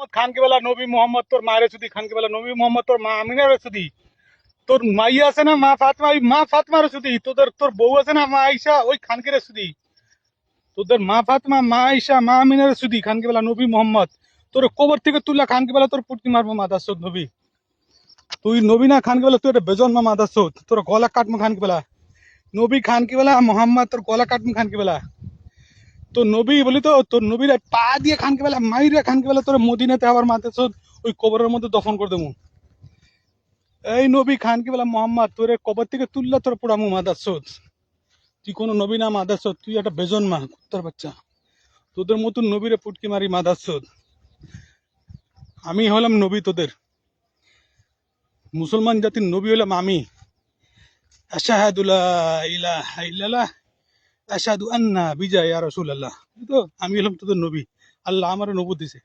খানকে বেলা নবী মোহাম্মদ তোর মায়ের সুদি খানকে বেলা নবী মোহাম্মদ তোর মা আমিনার সুদি তোর মাই আছে না মা ফাতমা ওই মা ফাতমার সুদি তোর বউ আছে না মা আইসা ওই খানকের সুদি তোদের মা ফাতমা মা আইসা মা আমিনার সুদি খানকে বেলা নবী মোহাম্মদ তোর কবর থেকে তুললা খানকে বেলা তোর পুটকি মারবো মাদাসুদ নবী তুই নবী না খানকে বেলা তুই একটা বেজন্মা মাদাসুদ তোর গলা কাটমু খানকে বেলা নবী খানকে বেলা মোহাম্মদ তোর গলা কাটমু খানকে বেলা তোর নবী বলি তো তোর নবীর পা দিয়ে খানকে বেলা মাইরে খানকে বেলা তোর মদিনাতে আবার মাদাসুদ ওই কবরের মধ্যে দফন করে দেবো এই নবী খানকে বেলা মোহাম্মদ তোর কবর থেকে তুললা তোর পোড়ামু মাদাসুদ তুই কোনো নবী না মাদাসুদ তুই একটা বেজন্মা কুত্তার বাচ্চা তোদের মতন নবীরে পুটকি মারি মাদাসুদ আমি হলাম নবী তোদের মুসলমান জাতির নবী হলাম আমি আশহাদু লা ইলাহা ইল্লাল্লাহ আশহাদু আন্না বিজা ইয়া রাসূলুল্লাহ তো আমি হলাম তোদের নবী আল্লাহ আমারে নবুয়ত দিছে